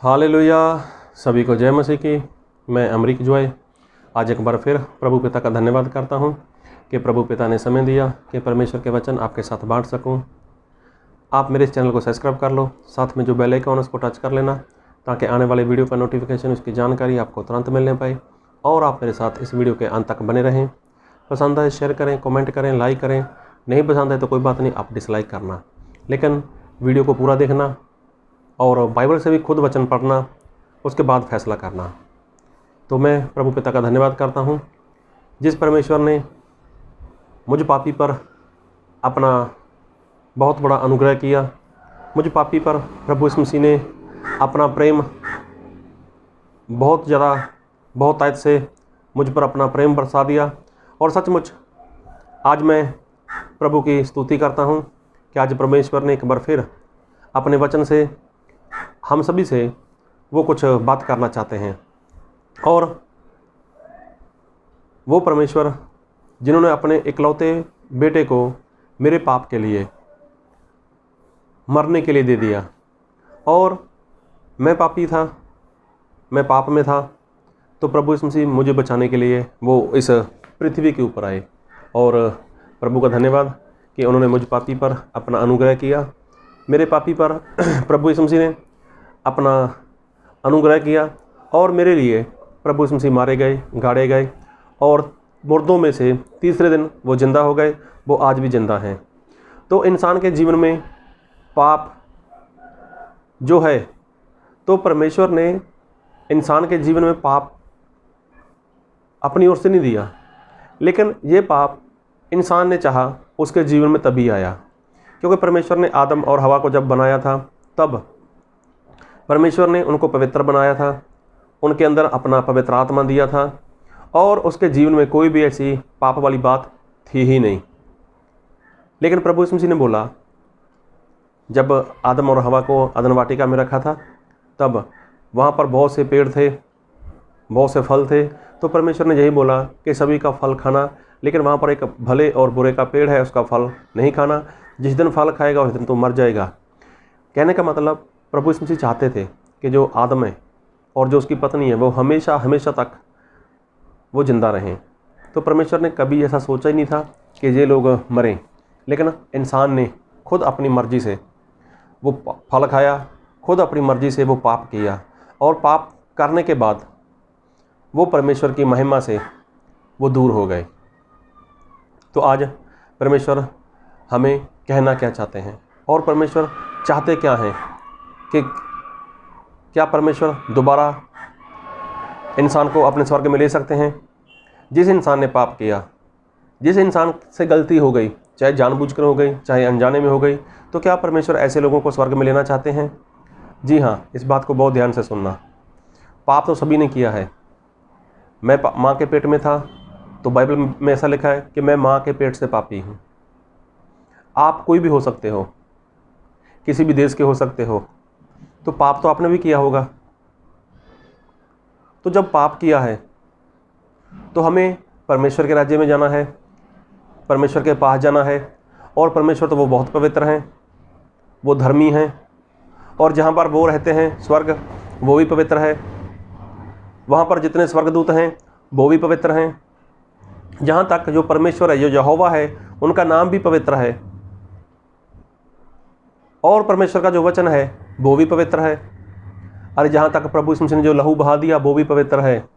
Hallelujah. सभी को जय मसीह की। मैं अमरीक जॉय आज एक बार फिर प्रभु पिता का धन्यवाद करता हूं कि प्रभु पिता ने समय दिया कि परमेश्वर के वचन आपके साथ बांट सकूं। आप मेरे इस चैनल को सब्सक्राइब कर लो, साथ में जो बेल आइकन है उसको टच कर लेना ताकि आने वाले वीडियो का नोटिफिकेशन, उसकी जानकारी आपको तुरंत मिलने पाए। और आप मेरे साथ इस वीडियो के अंत तक बने रहें। पसंद है शेयर करें, कमेंट करें, लाइक करें। नहीं पसंद है तो कोई बात नहीं, आप डिसलाइक करना, लेकिन वीडियो को पूरा देखना और बाइबल से भी खुद वचन पढ़ना, उसके बाद फैसला करना। तो मैं प्रभु पिता का धन्यवाद करता हूँ जिस परमेश्वर ने मुझ पापी पर अपना बहुत बड़ा अनुग्रह किया। मुझ पापी पर प्रभु यीशु मसीह ने अपना प्रेम बहुत ज़्यादा, बहुत आयत से मुझ पर अपना प्रेम बरसा दिया। और सचमुच आज मैं प्रभु की स्तुति करता हूँ कि आज परमेश्वर ने एक बार फिर अपने वचन से हम सभी से वो कुछ बात करना चाहते हैं। और वो परमेश्वर जिन्होंने अपने इकलौते बेटे को मेरे पाप के लिए मरने के लिए दे दिया, और मैं पापी था, मैं पाप में था, तो प्रभु यीशु मसीह मुझे बचाने के लिए वो इस पृथ्वी के ऊपर आए। और प्रभु का धन्यवाद कि उन्होंने मुझ पापी पर अपना अनुग्रह किया। मेरे पापी पर प्रभु यीशु मसीह ने अपना अनुग्रह किया और मेरे लिए प्रभु यीशु मसीह मारे गए, गाड़े गए, और मुर्दों में से तीसरे दिन वो जिंदा हो गए। वो आज भी जिंदा हैं। तो इंसान के जीवन में पाप जो है, तो परमेश्वर ने इंसान के जीवन में पाप अपनी ओर से नहीं दिया, लेकिन ये पाप इंसान ने चाहा उसके जीवन में तभी आया क्योंकि परमेश्वर ने आदम और हवा को जब बनाया था, तब परमेश्वर ने उनको पवित्र बनाया था, उनके अंदर अपना पवित्र आत्मा दिया था, और उसके जीवन में कोई भी ऐसी पाप वाली बात थी ही नहीं। लेकिन प्रभु यीशु मसीह ने बोला, जब आदम और हवा को अदन वाटिका में रखा था, तब वहाँ पर बहुत से पेड़ थे, बहुत से फल थे। तो परमेश्वर ने यही बोला कि सभी का फल खाना, लेकिन वहाँ पर एक भले और बुरे का पेड़ है, उसका फल नहीं खाना। जिस दिन फल खाएगा उस दिन तो मर जाएगा। कहने का मतलब प्रभु यीशु मसीह चाहते थे कि जो आदम है और जो उसकी पत्नी है वो हमेशा हमेशा तक वो जिंदा रहें। तो परमेश्वर ने कभी ऐसा सोचा ही नहीं था कि ये लोग मरें, लेकिन इंसान ने खुद अपनी मर्जी से वो फल खाया, खुद अपनी मर्जी से वो पाप किया, और पाप करने के बाद वो परमेश्वर की महिमा से वो दूर हो गए। तो आज परमेश्वर हमें कहना क्या चाहते हैं, और परमेश्वर चाहते क्या हैं, कि क्या परमेश्वर दोबारा इंसान को अपने स्वर्ग में ले सकते हैं? जिस इंसान ने पाप किया, जिस इंसान से गलती हो गई, चाहे जानबूझकर हो गई चाहे अनजाने में हो गई, तो क्या परमेश्वर ऐसे लोगों को स्वर्ग में लेना चाहते हैं? जी हाँ, इस बात को बहुत ध्यान से सुनना। पाप तो सभी ने किया है। मैं माँ के पेट में था, तो बाइबल में ऐसा लिखा है कि मैं माँ के पेट से पापी हूँ। आप कोई भी हो सकते हो, किसी भी देश के हो सकते हो, तो पाप तो आपने भी किया होगा। तो जब पाप किया है तो हमें परमेश्वर के राज्य में जाना है, परमेश्वर के पास जाना है। और परमेश्वर तो वो बहुत पवित्र हैं, वो धर्मी हैं, और जहाँ पर वो रहते हैं स्वर्ग, वो भी पवित्र है। वहाँ पर जितने स्वर्गदूत हैं वो भी पवित्र हैं। जहाँ तक जो परमेश्वर है, जो यहोवा है, उनका नाम भी पवित्र है, और परमेश्वर का जो वचन है वो भी पवित्र है। अरे जहाँ तक प्रभु यीशु मसीह ने जो लहू बहा दिया वो भी पवित्र है।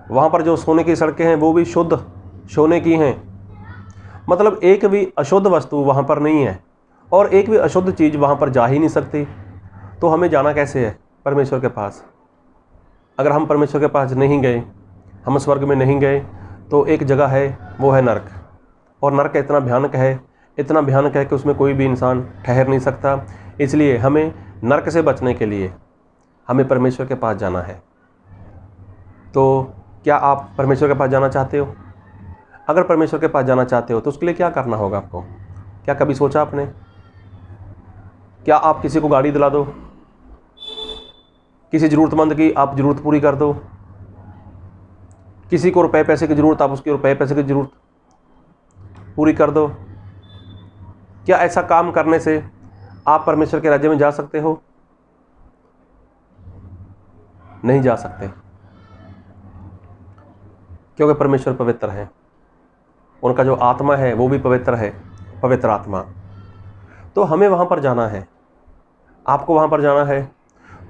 वहाँ पर जो सोने की सड़कें हैं वो भी शुद्ध सोने की हैं। मतलब एक भी अशुद्ध वस्तु वहाँ पर नहीं है, और एक भी अशुद्ध चीज़ वहाँ पर जा ही नहीं सकती। तो हमें जाना कैसे है? परमेश्वर के पास। अगर हम परमेश्वर के पास नहीं गए, हम स्वर्ग में नहीं गए, तो एक जगह है, वो है नरक। और नरक इतना भयानक है, इतना भयानक है कि उसमें कोई भी इंसान ठहर नहीं सकता। इसलिए हमें नरक से बचने के लिए हमें परमेश्वर के पास जाना है। तो क्या आप परमेश्वर के पास जाना चाहते हो? अगर परमेश्वर के पास जाना चाहते हो तो उसके लिए क्या करना होगा आपको? क्या कभी सोचा आपने? क्या आप किसी को गाड़ी दिला दो, किसी ज़रूरतमंद की आप ज़रूरत पूरी कर दो, किसी को रुपए पैसे की ज़रूरत, आप उसके रुपए पैसे की ज़रूरत पूरी कर दो? क्या ऐसा काम करने से आप परमेश्वर के राज्य में जा सकते हो? नहीं जा सकते, क्योंकि परमेश्वर पवित्र है। उनका जो आत्मा है वो भी पवित्र है, पवित्र आत्मा। तो हमें वहाँ पर जाना है, आपको वहाँ पर जाना है।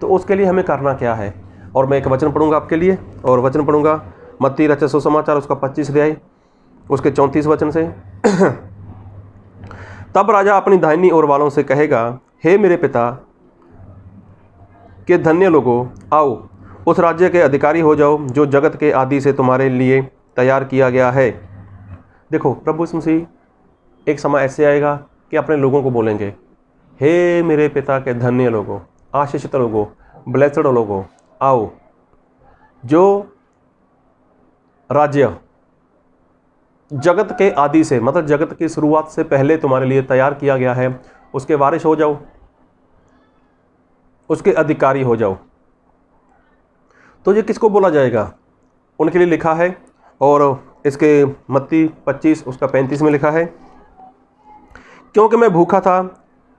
तो उसके लिए हमें करना क्या है? और मैं एक वचन पढ़ूंगा आपके लिए, और वचन पढ़ूंगा मत्ती रचित सुसमाचार उसका 25 अध्याय उसके 34 वचन से। तब राजा अपनी दाहिनी ओर वालों से कहेगा, हे मेरे पिता के धन्य लोगों, आओ उस राज्य के अधिकारी हो जाओ जो जगत के आदि से तुम्हारे लिए तैयार किया गया है। देखो, प्रभु यीशु मसीह एक समय ऐसे आएगा कि अपने लोगों को बोलेंगे, हे मेरे पिता के धन्य लोगों, आशीषित लोगों, ब्लेसड लोगों, आओ जो राज्य जगत के आदि से, मतलब जगत की शुरुआत से पहले तुम्हारे लिए तैयार किया गया है, उसके वारिस हो जाओ, उसके अधिकारी हो जाओ। तो ये किसको बोला जाएगा? उनके लिए लिखा है, और इसके मत्ती 25 उसका 35 में लिखा है, क्योंकि मैं भूखा था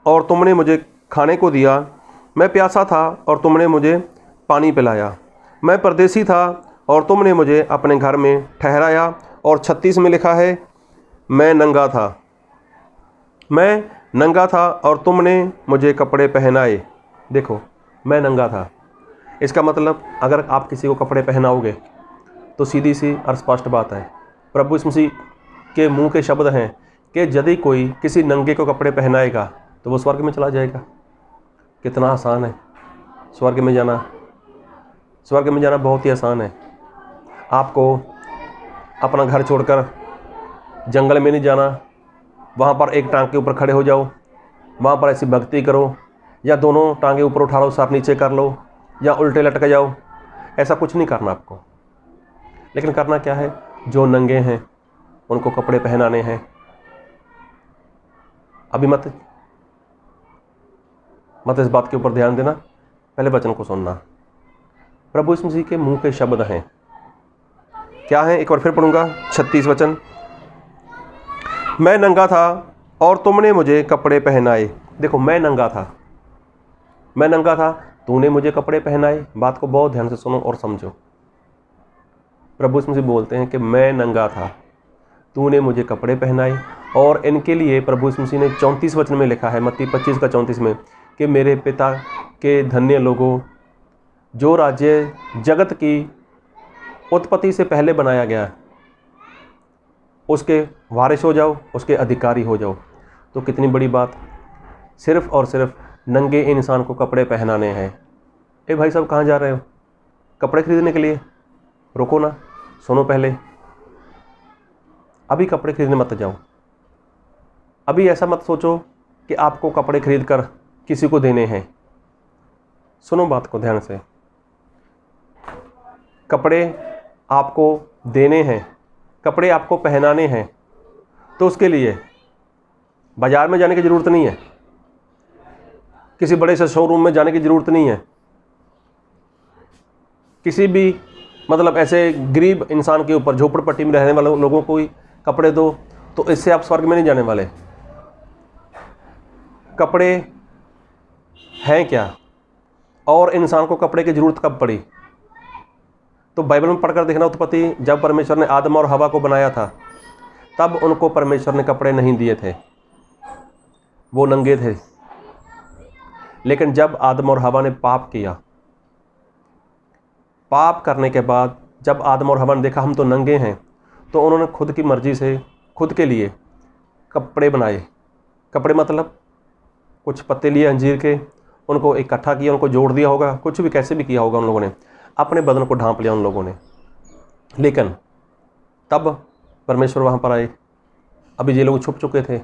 और तुमने मुझे खाने को दिया, मैं प्यासा था और तुमने मुझे पानी पिलाया, मैं परदेसी था और तुमने मुझे अपने घर में ठहराया। और 36 में लिखा है, मैं नंगा था और तुमने मुझे कपड़े पहनाए। देखो, मैं नंगा था, इसका मतलब अगर आप किसी को कपड़े पहनाओगे तो सीधी सी और स्पष्ट बात है, प्रभु यीशु मसीह के मुंह के शब्द हैं कि यदि कोई किसी नंगे को कपड़े पहनाएगा तो वो स्वर्ग में चला जाएगा। कितना आसान है स्वर्ग में जाना। स्वर्ग में जाना बहुत ही आसान है। आपको अपना घर छोड़कर जंगल में नहीं जाना, वहाँ पर एक टांग के ऊपर खड़े हो जाओ, वहाँ पर ऐसी भक्ति करो, या दोनों टांगे ऊपर उठा लो, सर नीचे कर लो, या उल्टे लटक जाओ। ऐसा कुछ नहीं करना आपको। लेकिन करना क्या है? जो नंगे हैं उनको कपड़े पहनाने हैं। अभी मत इस बात के ऊपर ध्यान देना, पहले वचन को सुनना। प्रभु यीशु मसीह के मुंह के शब्द हैं, क्या हैं? एक बार फिर पढ़ूंगा 36 वचन, मैं नंगा था और तुमने मुझे कपड़े पहनाए। देखो, मैं नंगा था, तूने मुझे कपड़े पहनाए। बात को बहुत ध्यान से सुनो और समझो। प्रभु यीशु मसीह बोलते हैं कि मैं नंगा था, तूने मुझे कपड़े पहनाए। और इनके लिए प्रभु यीशु मसीह ने 34 वचन में लिखा है, मत्ती 25 का 34 में, कि मेरे पिता के धन्य लोगों, जो राज्य जगत की उत्पत्ति से पहले बनाया गया, उसके वारिस हो जाओ, उसके अधिकारी हो जाओ। तो कितनी बड़ी बात, सिर्फ और सिर्फ नंगे इंसान को कपड़े पहनाने हैं। ए भाई साहब, कहाँ जा रहे हो? कपड़े खरीदने के लिए? रुको ना, सुनो पहले। अभी कपड़े खरीदने मत जाओ। अभी ऐसा मत सोचो कि आपको कपड़े खरीद कर किसी को देने हैं। सुनो बात को ध्यान से। कपड़े आपको देने हैं, कपड़े आपको पहनाने हैं, तो उसके लिए बाजार में जाने की ज़रूरत नहीं है, किसी बड़े से शोरूम में जाने की ज़रूरत नहीं है, किसी भी मतलब ऐसे गरीब इंसान के ऊपर, झोपड़पट्टी में रहने वाले लोगों को ही कपड़े दो, तो इससे आप स्वर्ग में नहीं जाने वाले। कपड़े हैं क्या, और इंसान को कपड़े की ज़रूरत कब पड़ी? तो बाइबल में पढ़कर देखना, उत्पत्ति जब परमेश्वर ने आदम और हवा को बनाया था, तब उनको परमेश्वर ने कपड़े नहीं दिए थे, वो नंगे थे। लेकिन जब आदम और हवा ने पाप किया, पाप करने के बाद जब आदम और हवा ने देखा हम तो नंगे हैं, तो उन्होंने खुद की मर्जी से खुद के लिए कपड़े बनाए। कपड़े मतलब कुछ पत्ते लिए अंजीर के, उनको इकट्ठा किया, उनको जोड़ दिया होगा, कुछ भी कैसे भी किया होगा उन लोगों ने, अपने बदन को ढांप लिया उन लोगों ने। लेकिन तब परमेश्वर वहाँ पर आए, अभी ये लोग छुप चुके थे।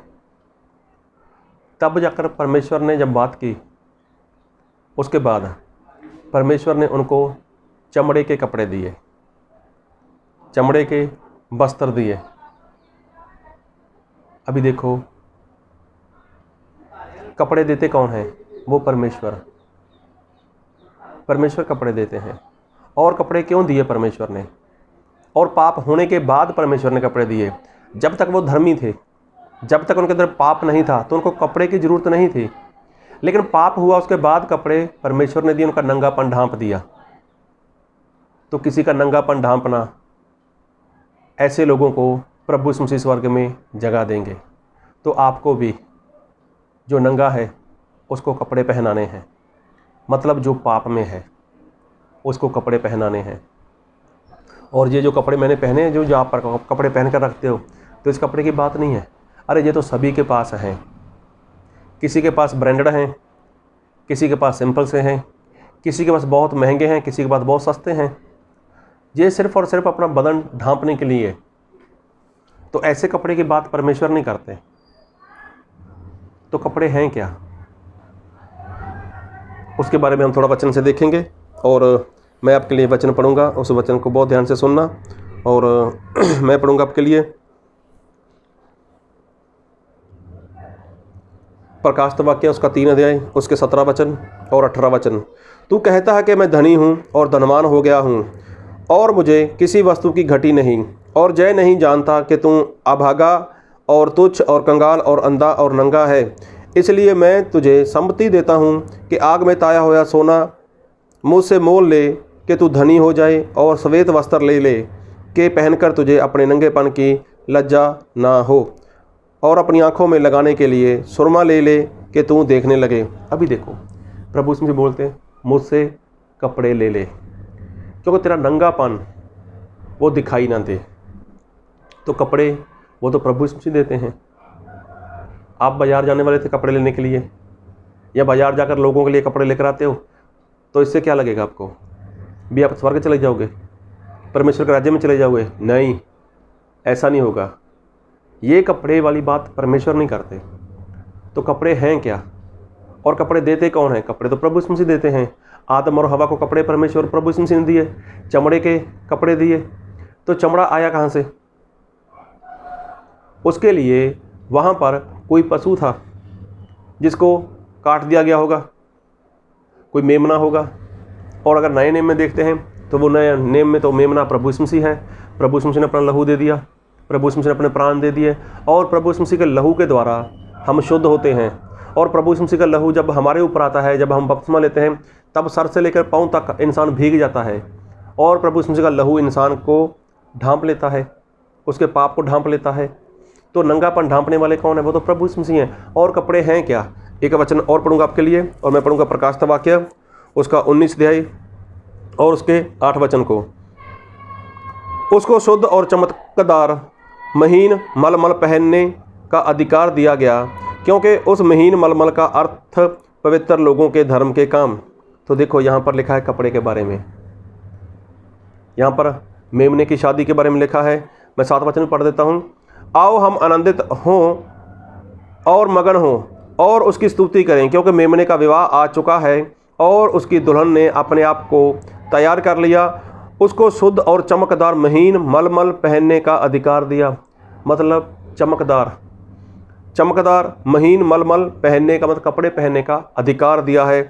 तब जाकर परमेश्वर ने जब बात की, उसके बाद परमेश्वर ने उनको चमड़े के कपड़े दिए, चमड़े के वस्त्र दिए। अभी देखो, कपड़े देते कौन है? वो परमेश्वर। परमेश्वर कपड़े देते हैं। और कपड़े क्यों दिए परमेश्वर ने? और पाप होने के बाद परमेश्वर ने कपड़े दिए। जब तक वो धर्मी थे, जब तक उनके अंदर पाप नहीं था, तो उनको कपड़े की ज़रूरत नहीं थी। लेकिन पाप हुआ, उसके बाद कपड़े परमेश्वर ने दिए, उनका नंगापन ढांप दिया। तो किसी का नंगापन ढांपना, ऐसे लोगों को प्रभु यीशु मसीह स्वर्ग में जगह देंगे। तो आपको भी जो नंगा है उसको कपड़े पहनाने हैं, मतलब जो पाप में है उसको कपड़े पहनाने हैं। और ये जो कपड़े मैंने पहने हैं, जो आप कपड़े पहन कर रखते हो, तो इस कपड़े की बात नहीं है। अरे ये तो सभी के पास हैं। किसी के पास ब्रांडेड हैं, किसी के पास सिंपल से हैं, किसी के पास बहुत महंगे हैं, किसी के पास बहुत सस्ते हैं। ये सिर्फ और सिर्फ अपना बदन ढांपने के लिए। तो ऐसे कपड़े की बात परमेश्वर नहीं करते। तो कपड़े हैं क्या, उसके बारे में हम थोड़ा वचन से देखेंगे। और मैं आपके लिए वचन पढ़ूंगा, उस वचन को बहुत ध्यान से सुनना। और मैं पढ़ूंगा आपके लिए प्रकाशित वाक्य उसका 3 अध्याय, उसके 17 वचन और 18 वचन। तू कहता है कि मैं धनी हूँ और धनवान हो गया हूँ और मुझे किसी वस्तु की घटी नहीं, और जय नहीं जानता कि तू अभागा और तुच्छ और कंगाल और अंधा और नंगा है। इसलिए मैं तुझे सम्मति देता हूँ कि आग में ताया हुआ सोना मुझसे मोल ले कि तू धनी हो जाए, और श्वेत वस्त्र ले ले कि पहनकर तुझे अपने नंगेपन की लज्जा ना हो, और अपनी आँखों में लगाने के लिए सुरमा ले ले कि तू देखने लगे। अभी देखो प्रभु इसमें बोलते हैं मुझसे कपड़े ले ले, क्योंकि तेरा नंगापन वो दिखाई ना दे। तो कपड़े वो तो प्रभु यीशु देते हैं। आप बाज़ार जाने वाले थे कपड़े लेने के लिए, या बाज़ार जाकर लोगों के लिए कपड़े लेकर आते हो, तो इससे क्या लगेगा आपको? भी आप स्वर्ग चले जाओगे, परमेश्वर के राज्य में चले जाओगे? नहीं, ऐसा नहीं होगा। ये कपड़े वाली बात परमेश्वर नहीं करते। तो कपड़े हैं क्या, और कपड़े देते कौन है? कपड़े तो प्रभु यीशु मसीह देते हैं। आदम और हवा को कपड़े परमेश्वर प्रभु यीशु मसीह ने दिए, चमड़े के कपड़े दिए। तो चमड़ा आया कहाँ से? उसके लिए वहाँ पर कोई पशु था जिसको काट दिया गया होगा, कोई मेमना होगा। और अगर नए नेम में देखते हैं तो वो नए नेम में तो मेमना प्रभु यीशु मसीह है। प्रभु यीशु मसीह ने अपना लहू दे दिया, प्रभु यीशु मसीह ने अपने प्राण दे दिए, और प्रभु यीशु मसीह के लहू के द्वारा हम शुद्ध होते हैं। और प्रभु यीशु मसीह का लहू जब हमारे ऊपर आता है, जब हम बपतिस्मा लेते हैं, तब सर से लेकर पाँव तक इंसान भीग जाता है, और प्रभु यीशु मसीह का लहू इंसान को ढांप लेता है, उसके पाप को ढांप लेता है। तो नंगापन ढांपने वाले कौन है? वो तो प्रभु यीशु मसीह हैं। और कपड़े हैं क्या? एक वचन और पढ़ूंगा आपके लिए, और मैं पढ़ूंगा प्रकाशित वाक्य उसका 19 अध्याय और उसके 8 वचन को। उसको शुद्ध और चमकदार महीन मलमल पहनने का अधिकार दिया गया, क्योंकि उस महीन मलमल का अर्थ पवित्र लोगों के धर्म के काम। तो देखो यहाँ पर लिखा है कपड़े के बारे में, यहाँ पर मेमने की शादी के बारे में लिखा है। मैं 7 वचन पढ़ देता हूँ। आओ हम आनंदित हों और मगन हों और उसकी स्तुति करें, क्योंकि मेमने का विवाह आ चुका है और उसकी दुल्हन ने अपने आप को तैयार कर लिया। उसको शुद्ध और चमकदार महीन मलमल पहनने का अधिकार दिया। मतलब चमकदार महीन मलमल पहनने का मतलब कपड़े पहनने का अधिकार दिया है,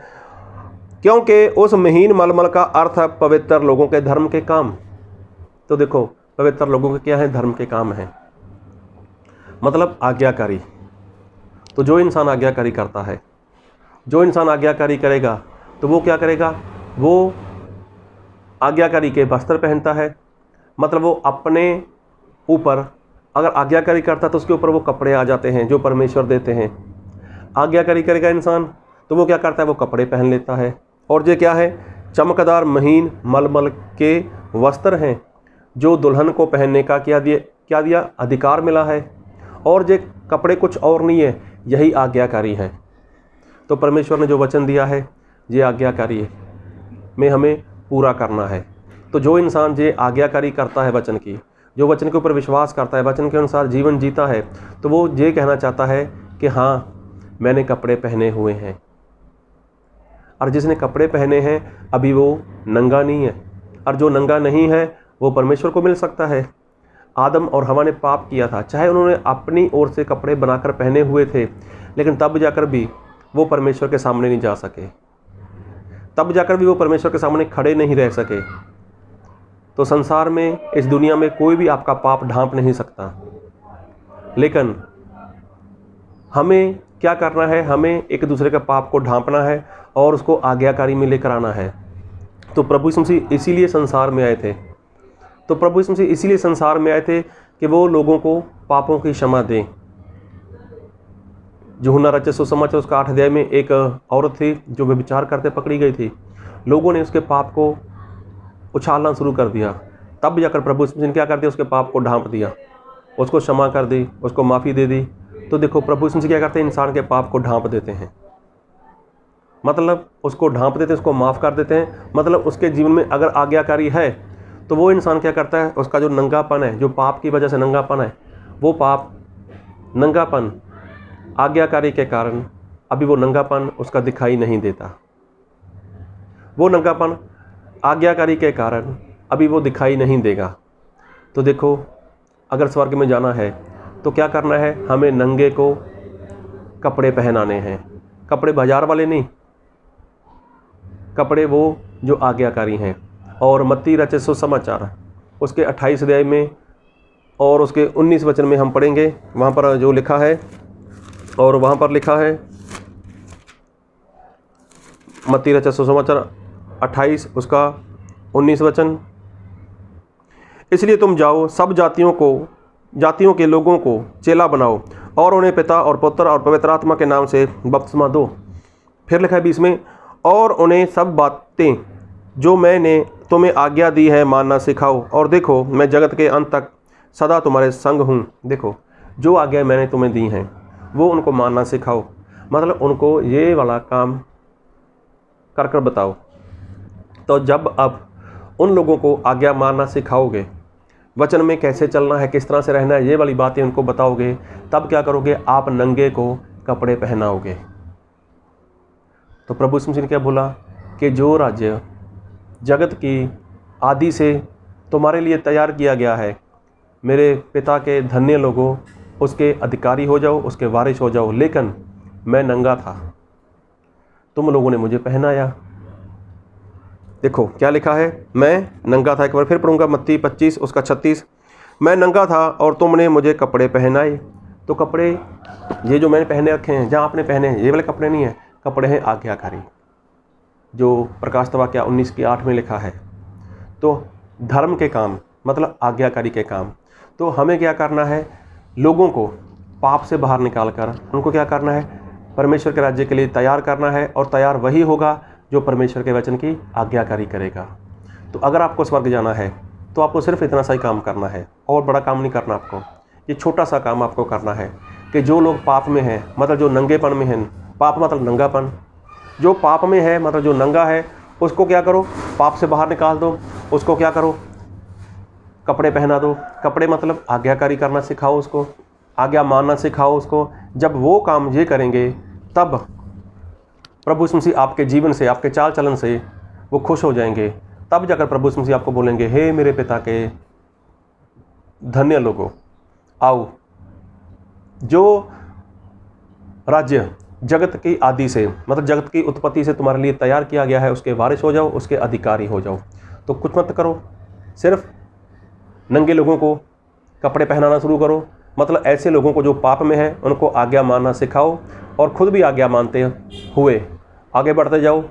क्योंकि उस महीन मलमल का अर्थ है पवित्र लोगों के धर्म के काम। तो देखो पवित्र लोगों के क्या है? धर्म के काम हैं, मतलब आज्ञाकारी। तो जो इंसान आज्ञाकारी करता है, जो इंसान आज्ञाकारी करेगा, तो वो क्या करेगा? वो आज्ञाकारी के वस्त्र पहनता है। मतलब वो अपने ऊपर अगर आज्ञाकारी करता तो उसके ऊपर वो कपड़े आ जाते हैं जो परमेश्वर देते हैं। आज्ञाकारी करेगा इंसान तो वो क्या करता है? वो कपड़े पहन लेता है। और ये क्या है? चमकदार महीन मलमल के वस्त्र हैं जो दुल्हन को पहनने का क्या दिया? अधिकार मिला है। और ये कपड़े कुछ और नहीं है, यही आज्ञाकारी है। तो परमेश्वर ने जो वचन दिया है ये आज्ञाकारी में हमें पूरा करना है। तो जो इंसान ये आज्ञाकारी करता है वचन की, जो वचन के ऊपर विश्वास करता है, वचन के अनुसार जीवन जीता है, तो वो ये कहना चाहता है कि हाँ मैंने कपड़े पहने हुए हैं। और जिसने कपड़े पहने हैं अभी वो नंगा नहीं है, और जो नंगा नहीं है वो परमेश्वर को मिल सकता है। आदम और हवा ने पाप किया था, चाहे उन्होंने अपनी ओर से कपड़े बनाकर पहने हुए थे, लेकिन तब जाकर भी वो परमेश्वर के सामने नहीं जा सके, तब जाकर भी वो परमेश्वर के सामने खड़े नहीं रह सके। तो संसार में, इस दुनिया में कोई भी आपका पाप ढांप नहीं सकता। लेकिन हमें क्या करना है? हमें एक दूसरे के पाप को ढांपना है और उसको आज्ञाकारी में लेकर आना है। तो प्रभु यीशु मसीह इसीलिए संसार में आए थे। तो प्रभु यीशु मसीह इसीलिए संसार में आए थे कि वो लोगों को पापों की क्षमा दें। यूहन्ना रचित सुसमाचार उसका 8 अध्याय में एक औरत थी जो व्यभिचार करते पकड़ी गई थी। लोगों ने उसके पाप को उछालना शुरू कर दिया। तब जाकर प्रभु यीशु मसीह ने क्या कर दिया, उसके पाप को ढांप दिया, उसको क्षमा कर दी, उसको माफ़ी दे दी। तो देखो प्रभु यीशु मसीह क्या करते हैं, इंसान के पाप को ढांप देते हैं, मतलब उसको ढांप देते हैं, उसको माफ़ कर देते हैं। मतलब उसके जीवन में अगर आज्ञाकारी है तो वो इंसान क्या करता है, उसका जो नंगापन है, जो पाप की वजह से नंगापन है, वो पाप नंगापन आज्ञाकारी के कारण अभी वो नंगापन उसका दिखाई नहीं देता। वो नंगापन आज्ञाकारी के कारण अभी वो दिखाई नहीं देगा। तो देखो अगर स्वर्ग में जाना है तो क्या करना है, हमें नंगे को कपड़े पहनाने हैं। कपड़े बाजार वाले नहीं, कपड़े वो जो आज्ञाकारी हैं। और मत्ती रचित सुसमाचार उसके 28 अध्याय में और उसके 19 वचन में हम पढ़ेंगे, वहाँ पर जो लिखा है, और वहाँ पर लिखा है मत्ती रचित सुसमाचार 28 उसका 19 वचन, इसलिए तुम जाओ, सब जातियों के लोगों को चेला बनाओ और उन्हें पिता और पुत्र और पवित्र आत्मा के नाम से बपतिस्मा दो। फिर लिखा है 20 में, और उन्हें सब बातें जो मैंने तुम्हें आज्ञा दी है मानना सिखाओ, और देखो मैं जगत के अंत तक सदा तुम्हारे संग हूँ। देखो जो आज्ञा मैंने तुम्हें दी हैं वो उनको मानना सिखाओ, मतलब उनको ये वाला काम कर कर बताओ। तो जब अब उन लोगों को आज्ञा मानना सिखाओगे, वचन में कैसे चलना है, किस तरह से रहना है, ये वाली बातें उनको बताओगे, तब क्या करोगे, आप नंगे को कपड़े पहनाओगे। तो प्रभु यीशु मसीह ने क्या बोला कि जो राज्य जगत की आदि से तुम्हारे लिए तैयार किया गया है, मेरे पिता के धन्य लोगों, उसके अधिकारी हो जाओ, उसके वारिस हो जाओ। लेकिन मैं नंगा था, तुम लोगों ने मुझे पहनाया। देखो क्या लिखा है, मैं नंगा था। एक बार फिर पढ़ूंगा, मत्ती 25 उसका 36, मैं नंगा था और तुमने मुझे कपड़े पहनाए। तो कपड़े ये जो मैंने पहने रखे हैं, जहाँ आपने पहने हैं, ये वाले कपड़े नहीं हैं, कपड़े हैं आज्ञाकारी, जो प्रकाशित वाक्य 19 की 8 में लिखा है। तो धर्म के काम मतलब आज्ञाकारी के काम। तो हमें क्या करना है, लोगों को पाप से बाहर निकाल कर उनको क्या करना है, परमेश्वर के राज्य के लिए तैयार करना है। और तैयार वही होगा जो परमेश्वर के वचन की आज्ञाकारी करेगा। तो अगर आपको स्वर्ग जाना है तो आपको सिर्फ इतना सा ही काम करना है, और बड़ा काम नहीं करना आपको। ये छोटा सा काम आपको करना है कि जो लोग पाप में हैं, मतलब जो नंगेपन में हैं, पाप मतलब नंगापन, जो पाप में है मतलब जो नंगा है, उसको क्या करो, पाप से बाहर निकाल दो। उसको क्या करो, कपड़े पहना दो। कपड़े मतलब आज्ञाकारी करना सिखाओ, उसको आज्ञा मानना सिखाओ उसको। जब वो काम ये करेंगे तब प्रभु यीशु मसीह आपके जीवन से, आपके चाल चलन से वो खुश हो जाएंगे। तब जाकर प्रभु यीशु मसीह आपको बोलेंगे, हे मेरे पिता के धन्य लोगों, आओ, जो राज्य जगत की आदि से मतलब जगत की उत्पत्ति से तुम्हारे लिए तैयार किया गया है, उसके वारिस हो जाओ, उसके अधिकारी हो जाओ। तो कुछ मत करो, सिर्फ नंगे लोगों को कपड़े पहनाना शुरू करो। मतलब ऐसे लोगों को जो पाप में है उनको आज्ञा मानना सिखाओ, और खुद भी आज्ञा मानते हुए आगे बढ़ते जाओ।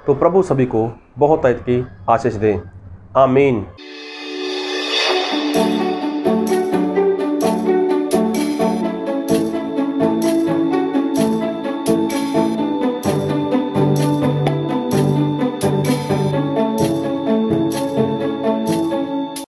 तो प्रभु सभी को बहुत की आशीष दें। आमीन।